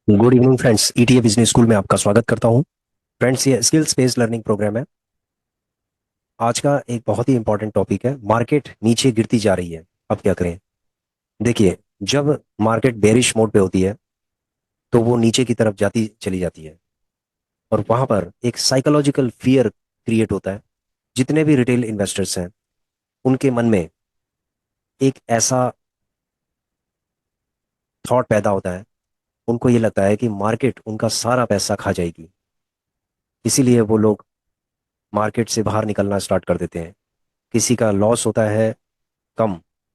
Good evening friends. ETA business school में आपका स्वागत करता हूं। फ्रेंड्स, ये स्किल्स बेस्ड लर्निंग प्रोग्राम है। आज का एक बहुत ही इंपॉर्टेंट टॉपिक है, मार्केट नीचे गिरती जा रही है, अब क्या करें। देखिए, जब मार्केट बेरिश मोड पे होती है तो वो नीचे की तरफ जाती चली जाती है, और वहां पर एक साइकोलॉजिकल फियर क्रिएट होता है। जितने भी रिटेल इन्वेस्टर्स हैं, उनके मन में एक ऐसा थॉट पैदा होता है। उनको ये लगता है कि मार्केट उनका सारा पैसा खा जाएगी। इसीलिए वो लोग मार्केट से बाहर निकलना स्टार्ट कर देते हैं। किसी का लॉस होता है कम,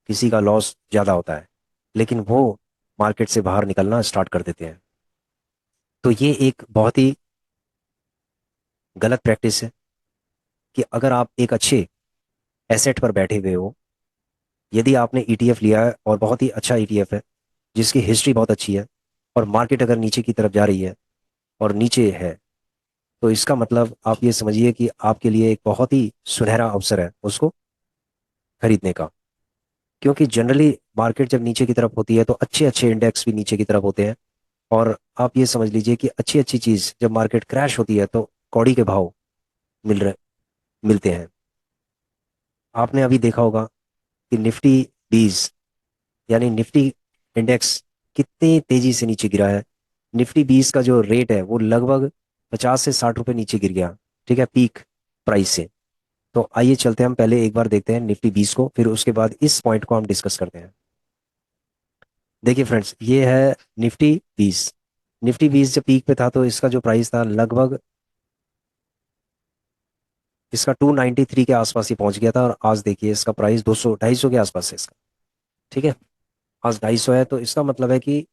किसी का लॉस ज़्यादा होता है, लेकिन वो मार्केट से बाहर निकलना स्टार्ट कर देते हैं। तो ये एक बहुत ही गलत प्रैक्टिस है कि अगर आप एक अच्छे एसेट पर बैठे हुए हो, यदि आपने ईटीएफ लिया है और बहुत ही अच्छा ईटीएफ है जिसकी हिस्ट्री बहुत अच्छी है, और मार्केट अगर नीचे की तरफ जा रही है और नीचे है, तो इसका मतलब आप ये समझिए कि आपके लिए एक बहुत ही सुनहरा अवसर है उसको खरीदने का। क्योंकि जनरली मार्केट जब नीचे की तरफ होती है तो अच्छे अच्छे इंडेक्स भी नीचे की तरफ होते हैं। और आप ये समझ लीजिए कि अच्छी अच्छी चीज जब मार्केट क्रैश होती है तो कौड़ी के भाव मिल रहे मिलते हैं। आपने अभी देखा होगा कि निफ्टी 20 यानी निफ्टी इंडेक्स कितनी तेजी से नीचे गिरा है। निफ्टी 20 का जो रेट है वो लगभग 50 से 60 रुपए नीचे गिर गया। ठीक है, पीक प्राइस से। तो आइए चलते हैं, हम पहले एक बार देखते हैं निफ्टी 20 को, फिर उसके बाद इस पॉइंट को हम डिस्कस करते हैं। देखिए फ्रेंड्स, ये है निफ्टी 20। निफ्टी 20 जब पीक पे था तो इसका जो प्राइस था लगभग, इसका 293 के आसपास ही पहुंच गया था, और आज देखिए इसका प्राइस 200 250 के आसपास है इसका। ठीक है, आज 250 है, तो इसका मतलब है कि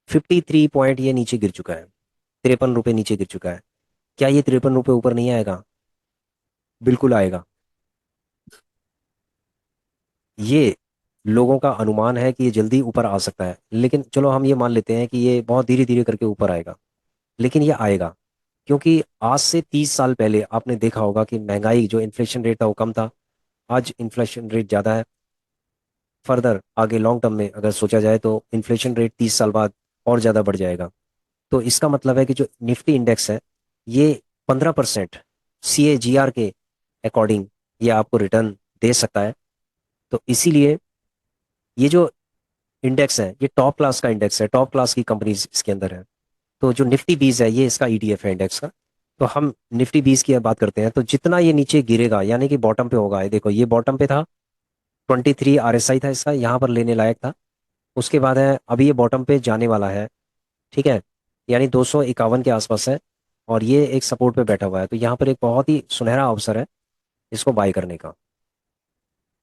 53 पॉइंट ये नीचे गिर चुका है। 53 रुपये नीचे गिर चुका है। क्या ये 53 रुपये ऊपर नहीं आएगा? बिल्कुल आएगा। ये लोगों का अनुमान है कि ये जल्दी ऊपर आ सकता है, लेकिन चलो हम ये मान लेते हैं कि ये बहुत धीरे धीरे करके ऊपर आएगा, लेकिन ये आएगा। क्योंकि आज से 30 साल पहले आपने देखा होगा कि महंगाई, जो इन्फ्लेशन रेट था वो कम था। आज इन्फ्लेशन रेट ज़्यादा है। फर्दर आगे लॉन्ग टर्म में अगर सोचा जाए तो इन्फ्लेशन रेट 30 साल बाद और ज़्यादा बढ़ जाएगा। तो इसका मतलब है कि जो निफ्टी इंडेक्स है, ये 15% CAGR के अकॉर्डिंग ये आपको रिटर्न दे सकता है। तो इसीलिए ये जो इंडेक्स है ये टॉप क्लास का इंडेक्स है, टॉप क्लास की कंपनीज इसके अंदर है। तो जो निफ्टी 20 है ये इसका ईटीएफ है इंडेक्स का। तो हम निफ्टी 20 की अब बात करते हैं, तो जितना ये नीचे गिरेगा यानी कि बॉटम पे होगा, ये देखो ये बॉटम पे था। 23 RSI था इसका, यहाँ पर लेने लायक था। उसके बाद है, अभी ये बॉटम पे जाने वाला है। ठीक है, यानी 251 के आसपास है, और ये एक सपोर्ट पे बैठा हुआ है। तो यहाँ पर एक बहुत ही सुनहरा अवसर है इसको बाय करने का।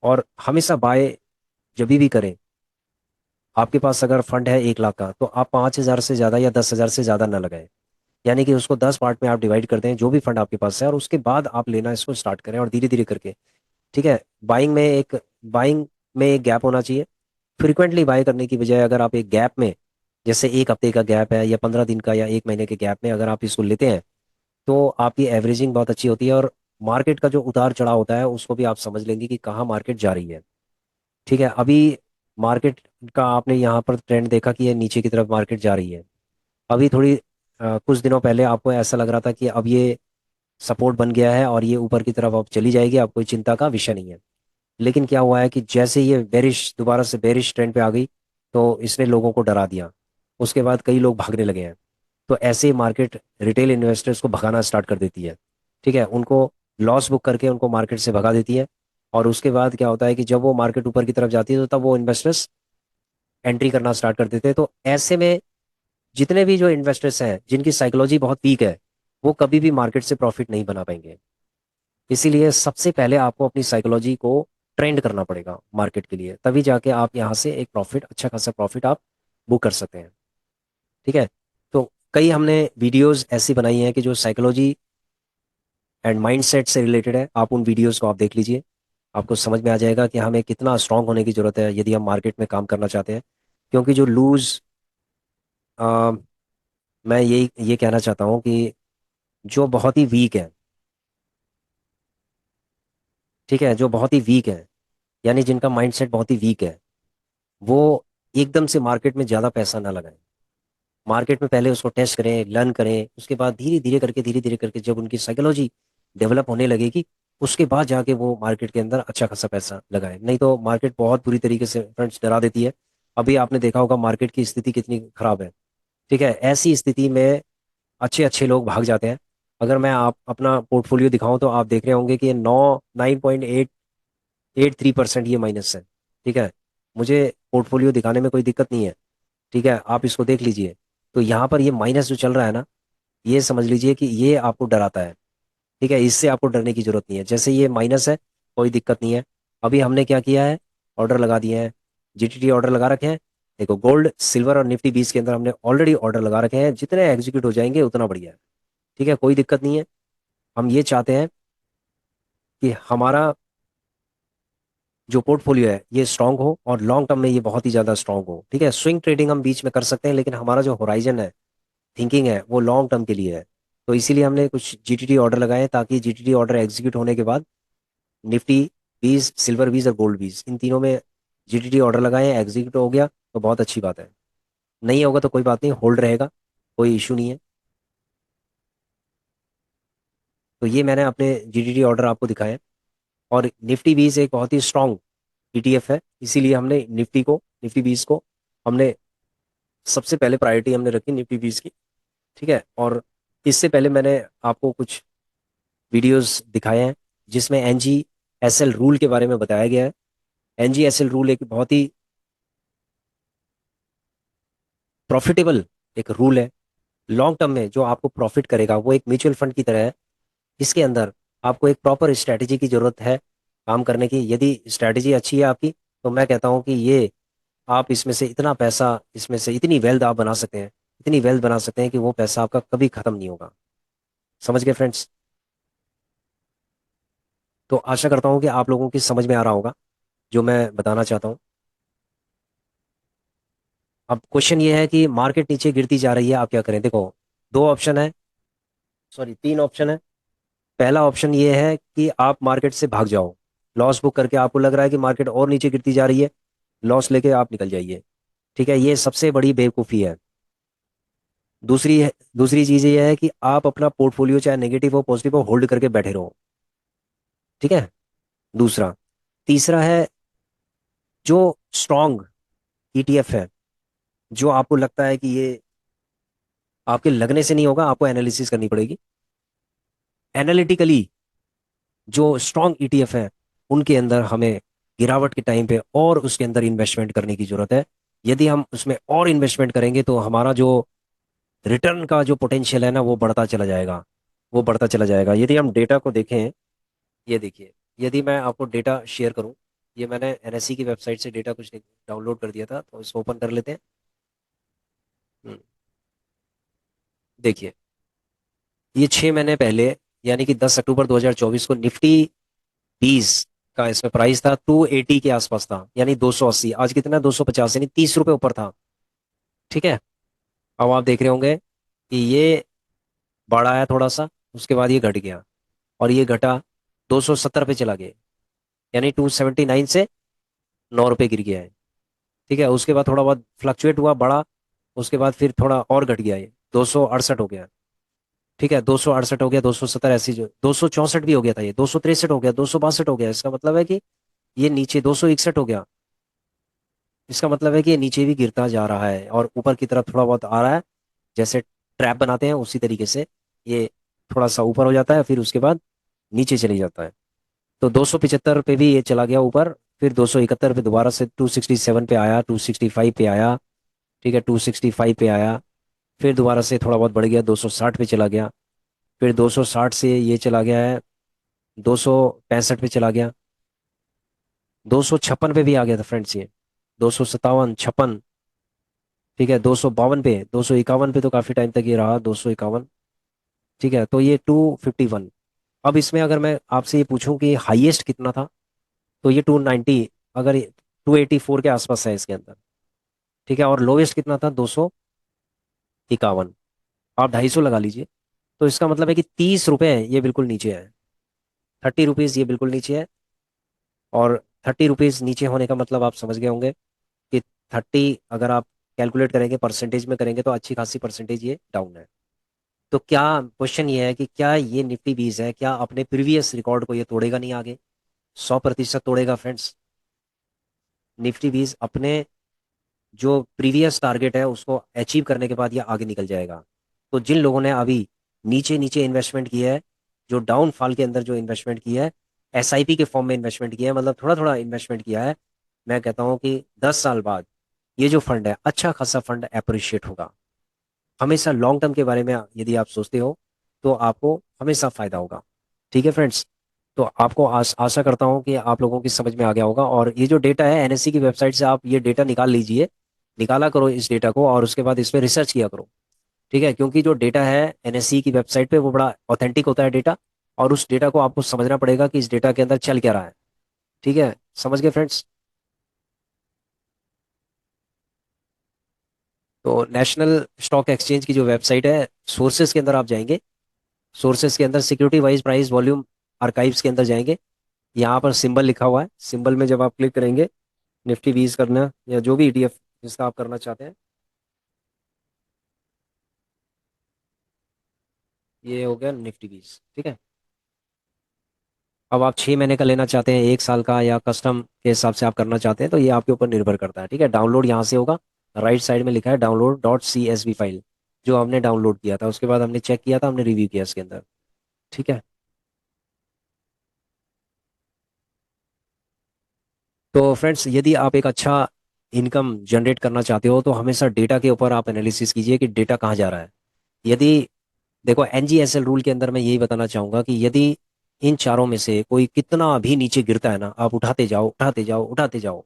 और हमेशा बाय जब भी करें, आपके पास अगर फंड है 1 लाख का, तो आप 5,000 से ज़्यादा या 10,000 से ज़्यादा ना लगाएं। यानी कि उसको 10 पार्ट में आप डिवाइड कर दें, जो भी फंड आपके पास है, और उसके बाद आप लेना इसको स्टार्ट करें, और धीरे धीरे करके। ठीक है, बाइंग में एक गैप होना चाहिए। फ्रिक्वेंटली बाय करने की बजाय अगर आप एक गैप में, जैसे 1 हफ्ते का गैप है या 15 दिन का या 1 महीने के गैप में अगर आप इसको लेते हैं, तो आपकी एवरेजिंग बहुत अच्छी होती है, और मार्केट का जो उतार चढ़ाव होता है उसको भी आप समझ लेंगे कि कहाँ मार्केट जा रही है। ठीक है, अभी मार्केट का आपने यहाँ पर ट्रेंड देखा कि ये नीचे की तरफ मार्केट जा रही है। अभी थोड़ी कुछ दिनों पहले आपको ऐसा लग रहा था कि अब ये सपोर्ट बन गया है और ये ऊपर की तरफ अब चली जाएगी, अब कोई चिंता का विषय नहीं है। लेकिन क्या हुआ है कि जैसे ये बेरिश दोबारा से बेरिश ट्रेंड पे आ गई, तो इसने लोगों को डरा दिया। उसके बाद कई लोग भागने लगे हैं। तो ऐसे ही मार्केट रिटेल इन्वेस्टर्स को भगाना स्टार्ट कर देती है। ठीक है, उनको लॉस बुक करके उनको मार्केट से भगा देती है। और उसके बाद क्या होता है कि जब वो मार्केट ऊपर की तरफ जाती है तो तब वो इन्वेस्टर्स एंट्री करना स्टार्ट कर देते हैं। तो ऐसे में जितने भी जो इन्वेस्टर्स हैं जिनकी साइकोलॉजी बहुत वीक है, वो कभी भी मार्केट से प्रॉफिट नहीं बना पाएंगे। इसीलिए सबसे पहले आपको अपनी साइकोलॉजी को ट्रेंड करना पड़ेगा मार्केट के लिए, तभी जाके आप यहाँ से एक प्रॉफिट, अच्छा खासा प्रॉफिट आप बुक कर सकते हैं। ठीक है, तो कई हमने वीडियोस ऐसी बनाई हैं कि जो साइकोलॉजी एंड माइंडसेट से रिलेटेड है। आप उन वीडियोस को आप देख लीजिए, आपको समझ में आ जाएगा कि हमें कितना स्ट्रांग होने की जरूरत है यदि हम मार्केट में काम करना चाहते हैं। क्योंकि जो लूज, मैं ये कहना चाहता हूँ कि जो बहुत ही वीक है, ठीक है, जो बहुत ही वीक है, यानी जिनका माइंडसेट बहुत ही वीक है, वो एकदम से मार्केट में ज़्यादा पैसा ना लगाएं। मार्केट में पहले उसको टेस्ट करें, लर्न करें, उसके बाद धीरे धीरे करके जब उनकी साइकोलॉजी डेवलप होने लगेगी, उसके बाद जाके वो मार्केट के अंदर अच्छा खासा पैसा लगाए। नहीं तो मार्केट बहुत बुरी तरीके से फ्रेंड्स डरा देती है। अभी आपने देखा होगा मार्केट की स्थिति कितनी खराब है। ठीक है, ऐसी स्थिति में अच्छे अच्छे लोग भाग जाते हैं। अगर मैं आप अपना पोर्टफोलियो दिखाऊं तो आप देख रहे होंगे कि 9.883% ये माइनस है। ठीक है, मुझे पोर्टफोलियो दिखाने में कोई दिक्कत नहीं है। ठीक है, आप इसको देख लीजिए। तो यहाँ पर ये माइनस जो चल रहा है ना, ये समझ लीजिए कि ये आपको डराता है। ठीक है, इससे आपको डरने की जरूरत नहीं है। जैसे ये माइनस है, कोई दिक्कत नहीं है। अभी हमने क्या किया है, ऑर्डर लगा दिए हैं, जीटीटी ऑर्डर लगा रखे हैं। देखो, गोल्ड सिल्वर और निफ्टी 20 के अंदर हमने ऑलरेडी ऑर्डर लगा रखे हैं, जितने एग्जीक्यूट हो जाएंगे उतना बढ़िया है। ठीक है, कोई दिक्कत नहीं है। हम ये चाहते हैं कि हमारा जो पोर्टफोलियो है ये स्ट्रांग हो और लॉन्ग टर्म में ये बहुत ही ज़्यादा स्ट्रांग हो। ठीक है, स्विंग ट्रेडिंग हम बीच में कर सकते हैं, लेकिन हमारा जो होराइजन है, थिंकिंग है, वो लॉन्ग टर्म के लिए है। तो इसीलिए हमने कुछ जीटीटी ऑर्डर लगाए हैं, ताकि जीटीटी ऑर्डर एग्जीक्यूट होने के बाद निफ्टी 20, सिल्वर 20 और गोल्ड 20, इन तीनों में जीटीटी ऑर्डर लगाए हैं, एग्जीक्यूट हो गया तो बहुत अच्छी बात है। नहीं होगा तो कोई बात नहीं, होल्ड रहेगा, कोई इशू नहीं है। तो ये मैंने अपने जीटीटी ऑर्डर आपको दिखाए हैं। और निफ्टी 20 एक बहुत ही स्ट्रांग ईटीएफ है, इसीलिए हमने निफ्टी 20 को हमने सबसे पहले प्रायोरिटी हमने रखी निफ्टी 20 की। ठीक है, और इससे पहले मैंने आपको कुछ वीडियोस दिखाए हैं जिसमें एनजीएसएल रूल के बारे में बताया गया है। एनजीएसएल रूल एक बहुत ही प्रॉफिटेबल एक रूल है। लॉन्ग टर्म में जो आपको प्रॉफिट करेगा वो एक म्यूचुअल फंड की तरह है। इसके अंदर आपको एक प्रॉपर स्ट्रैटेजी की जरूरत है काम करने की। यदि स्ट्रैटेजी अच्छी है आपकी, तो मैं कहता हूँ कि ये आप इसमें से इतना पैसा, इसमें से इतनी वेल्थ आप बना सकते हैं, इतनी वेल्थ बना सकते हैं कि वो पैसा आपका कभी खत्म नहीं होगा। समझ गए फ्रेंड्स? तो आशा करता हूँ कि आप लोगों की समझ में आ रहा होगा जो मैं बताना चाहता हूँ। अब क्वेश्चन ये है कि मार्केट नीचे गिरती जा रही है, आप क्या करें? देखो, दो ऑप्शन है, सॉरी तीन ऑप्शन है। पहला ऑप्शन ये है कि आप मार्केट से भाग जाओ। लॉस बुक करके आपको लग रहा है कि मार्केट और नीचे गिरती जा रही है, लॉस लेके आप निकल जाइए। ठीक है, ये सबसे बड़ी बेवकूफ़ी है। दूसरी चीज़ ये है कि आप अपना पोर्टफोलियो चाहे नेगेटिव हो पॉजिटिव हो होल्ड करके बैठे रहो। ठीक है, दूसरा। तीसरा है, जो स्ट्रॉन्ग ईटीएफ है, जो आपको लगता है कि ये आपके लगने से नहीं होगा, आपको एनालिसिस करनी पड़ेगी एनालिटिकली। जो स्ट्रॉन्ग ईटीएफ है उनके अंदर हमें गिरावट के टाइम पे और उसके अंदर इन्वेस्टमेंट करने की जरूरत है। यदि हम उसमें और इन्वेस्टमेंट करेंगे तो हमारा जो रिटर्न का जो पोटेंशियल है ना, वो बढ़ता चला जाएगा, वो बढ़ता चला जाएगा। यदि हम डेटा को देखें, ये देखिए, यदि मैं आपको डेटा शेयर करूं, ये मैंने एनएससी की वेबसाइट से डेटा कुछ डाउनलोड कर दिया था, तो इसको ओपन कर लेते हैं। हम्म, देखिए, ये 6 महीने पहले, यानी कि 10 अक्टूबर 2024 को निफ्टी 20 का इसमें प्राइस था 280 के आसपास था, यानी 280। आज कितना, 250, यानी 30 रुपए ऊपर था। ठीक है, अब आप देख रहे होंगे कि ये बढ़ा है थोड़ा सा, उसके बाद ये घट गया, और ये घटा 270 पे चला गया, यानी 279 से 9 रुपए गिर गया है। ठीक है, उसके बाद थोड़ा बहुत फ्लक्चुएट हुआ, बढ़ा, उसके बाद फिर थोड़ा और घट गया, ये 268 हो गया। ठीक है, 268 हो गया, 270, ऐसी जो 264 भी हो गया था, ये 263 हो गया, 262 हो गया। इसका मतलब है कि ये नीचे 261 हो गया। इसका मतलब है कि ये नीचे भी गिरता जा रहा है और ऊपर की तरफ थोड़ा बहुत आ रहा है। जैसे ट्रैप बनाते हैं उसी तरीके से ये थोड़ा सा ऊपर हो जाता है, फिर उसके बाद नीचे चले जाता है। तो 275 पे भी ये चला गया ऊपर, फिर 271 पे दोबारा से 267 पे आया, 265 पे आया। ठीक है, 265 पे आया, फिर दोबारा से थोड़ा बहुत बढ़ गया, 260 पे चला गया, फिर 260 से ये चला गया है 265 पे चला गया, 256 पे भी आ गया था फ्रेंड्स ये, 257, 56। ठीक है, 252 पे, 251 पे तो काफी टाइम तक ये रहा, 251। ठीक है, तो ये 251। अब इसमें अगर मैं आपसे ये पूछूं कि हाईएस्ट कितना था, तो ये 290, अगर 284 के आसपास है इसके अंदर। ठीक है, और लोवेस्ट कितना था, 251। आप 250 लगा लीजिए। तो इसका मतलब है कि 30 रुपए ये बिल्कुल नीचे है, 30 रुपीज ये बिल्कुल नीचे है। और 30 रुपीज नीचे होने का मतलब आप समझ गए होंगे कि 30, अगर आप कैलकुलेट करेंगे परसेंटेज में करेंगे तो अच्छी खासी परसेंटेज ये डाउन है। तो क्या क्वेश्चन ये है कि क्या ये निफ्टी 20 है, क्या अपने प्रीवियस रिकॉर्ड को ये तोड़ेगा नहीं आगे? 100% तोड़ेगा फ्रेंड्स। निफ्टी 20 अपने जो प्रीवियस टारगेट है उसको अचीव करने के बाद ये आगे निकल जाएगा। तो जिन लोगों ने अभी नीचे नीचे इन्वेस्टमेंट किया है, जो डाउनफॉल के अंदर जो इन्वेस्टमेंट किया है, एसआईपी के फॉर्म में इन्वेस्टमेंट किया है, मतलब थोड़ा थोड़ा इन्वेस्टमेंट किया है, मैं कहता हूँ कि 10 साल बाद ये जो फंड है अच्छा खासा फंड अप्रिशिएट होगा। हमेशा लॉन्ग टर्म के बारे में यदि आप सोचते हो तो आपको हमेशा फायदा होगा। ठीक है फ्रेंड्स। तो आपको आशा करता हूँ कि आप लोगों की समझ में आ गया होगा, और ये जो डेटा है एनएससी की वेबसाइट से आप ये डेटा निकाल लीजिए, निकाला करो इस डेटा को, और उसके बाद इस पर रिसर्च किया करो। ठीक है, क्योंकि जो डेटा है एनएससी की वेबसाइट पे वो बड़ा ऑथेंटिक होता है डेटा, और उस डेटा को आपको समझना पड़ेगा कि इस डेटा के अंदर चल क्या रहा है। ठीक है, समझ गए फ्रेंड्स। तो नेशनल स्टॉक एक्सचेंज की जो वेबसाइट है, सोर्सेज के अंदर आप जाएंगे, सोर्सेज के अंदर security wise price volume archives के अंदर जाएंगे, यहाँ पर सिंबल लिखा हुआ है, सिंबल में जब आप क्लिक करेंगे निफ्टी 20 करना या जो भी ईटीएफ जिसका आप करना चाहते हैं, ये हो गया निफ्टी 20। ठीक है। अब आप 6 महीने का लेना चाहते हैं, 1 साल का, या कस्टम के हिसाब से आप करना चाहते हैं, तो ये आपके ऊपर निर्भर करता है। ठीक है, डाउनलोड यहाँ से होगा, राइट साइड में लिखा है download dot C S V file, जो हमने डाउनलोड किया था, उसके बाद हमने चेक किया था, हमने रिव्यू किया इसके अंदर। ठीक है। तो फ्रेंड्स, यदि आप एक अच्छा इनकम जनरेट करना चाहते हो तो हमेशा डेटा के ऊपर आप एनालिसिस कीजिए कि डेटा कहाँ जा रहा है। यदि देखो एनजीएसएल रूल के अंदर मैं यही बताना चाहूंगा कि यदि इन चारों में से कोई कितना भी नीचे गिरता है ना, आप उठाते जाओ उठाते जाओ उठाते जाओ,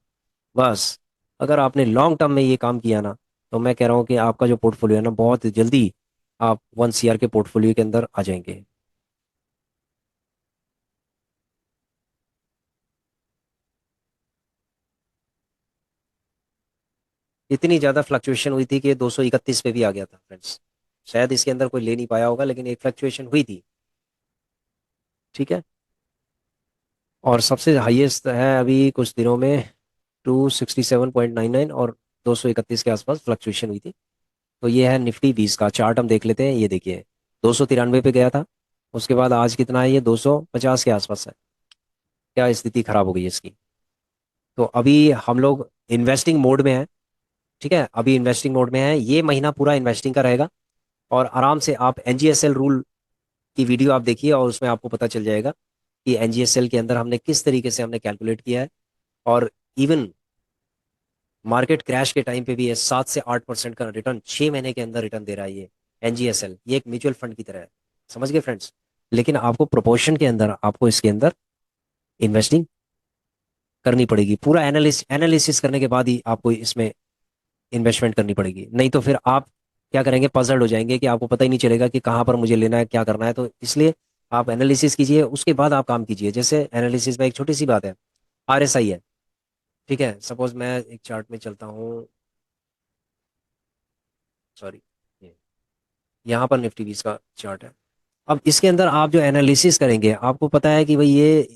बस। अगर आपने लॉन्ग टर्म में ये काम किया ना, तो मैं कह रहा हूँ कि आपका जो पोर्टफोलियो है ना, बहुत जल्दी आप 1 CR के पोर्टफोलियो के अंदर आ जाएंगे। इतनी ज़्यादा फ्लक्चुएशन हुई थी कि ये 231 पे भी आ गया था फ्रेंड्स। शायद इसके अंदर कोई ले नहीं पाया होगा, लेकिन एक फ्लक्चुएशन हुई थी। ठीक है। और सबसे हाईएस्ट है अभी कुछ दिनों में 267.99, और 231 के आसपास फ्लक्चुएशन हुई थी। तो ये है निफ्टी 20 का चार्ट, हम देख लेते हैं। ये देखिए 293 पे गया था, उसके बाद आज कितना है, ये 250 के आसपास है। क्या स्थिति खराब हो गई है इसकी। तो अभी हम लोग इन्वेस्टिंग मोड में है। ठीक है, अभी इन्वेस्टिंग मोड में है, ये महीना पूरा इन्वेस्टिंग का रहेगा। और आराम से आप एनजीएसएल रूल की वीडियो आप देखिए, और उसमें आपको पता चल जाएगा कि एनजीएसएल के अंदर हमने किस तरीके से हमने कैलकुलेट किया है। और इवन मार्केट क्रैश के टाइम पे भी ये 7 से 8% का रिटर्न 6 महीने के अंदर रिटर्न दे रहा है ये एनजीएसएल। ये एक म्यूचुअल फंड की तरह है। समझ गए फ्रेंड्स। लेकिन आपको प्रोपोर्शन के अंदर आपको इसके अंदर इन्वेस्टिंग करनी पड़ेगी, पूरा एनालिसिस करने के बाद ही आपको इसमें इन्वेस्टमेंट करनी पड़ेगी, नहीं तो फिर आप क्या करेंगे, पजल्ड हो जाएंगे कि आपको पता ही नहीं चलेगा कि कहाँ पर मुझे लेना है, क्या करना है। तो इसलिए आप एनालिसिस कीजिए, उसके बाद आप काम कीजिए। जैसे एनालिसिस में एक छोटी सी बात है, आरएसआई है। ठीक है, सपोज मैं एक चार्ट में चलता हूँ, सॉरी, यहाँ पर निफ्टी 20 का चार्ट है। अब इसके अंदर आप जो एनालिसिस करेंगे, आपको पता है कि भाई ये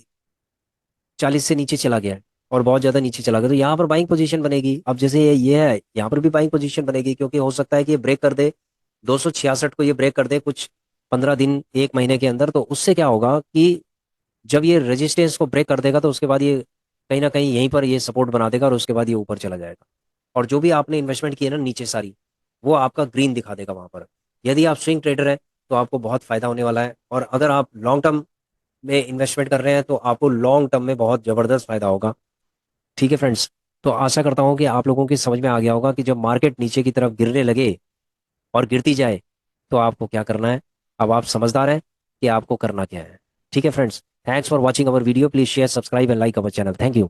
40 से नीचे चला गया है, और बहुत ज्यादा नीचे चला गया, तो यहाँ पर बाइंग पोजीशन बनेगी। अब जैसे ये है, यहाँ पर भी बाइंग पोजीशन बनेगी, क्योंकि हो सकता है कि ये ब्रेक कर दे 266 को, ये ब्रेक कर दे कुछ 15 दिन 1 महीने के अंदर। तो उससे क्या होगा कि जब ये रेजिस्टेंस को ब्रेक कर देगा, तो उसके बाद ये कहीं ना कहीं यहीं पर ये सपोर्ट बना देगा, और उसके बाद ये ऊपर चला जाएगा। और जो भी आपने इन्वेस्टमेंट की है ना नीचे सारी, वो आपका ग्रीन दिखा देगा वहां पर। यदि आप स्विंग ट्रेडर हैं तो आपको बहुत फायदा होने वाला है, और अगर आप लॉन्ग टर्म में इन्वेस्टमेंट कर रहे हैं तो आपको लॉन्ग टर्म में बहुत जबरदस्त फायदा होगा। ठीक है फ्रेंड्स। तो आशा करता हूँ कि आप लोगों की समझ में आ गया होगा कि जब मार्केट नीचे की तरफ गिरने लगे और गिरती जाए, तो आपको क्या करना है। अब आप समझदार हैं कि आपको करना क्या है। ठीक है friends, thanks for watching our video, please share subscribe and like our channel. Thank you.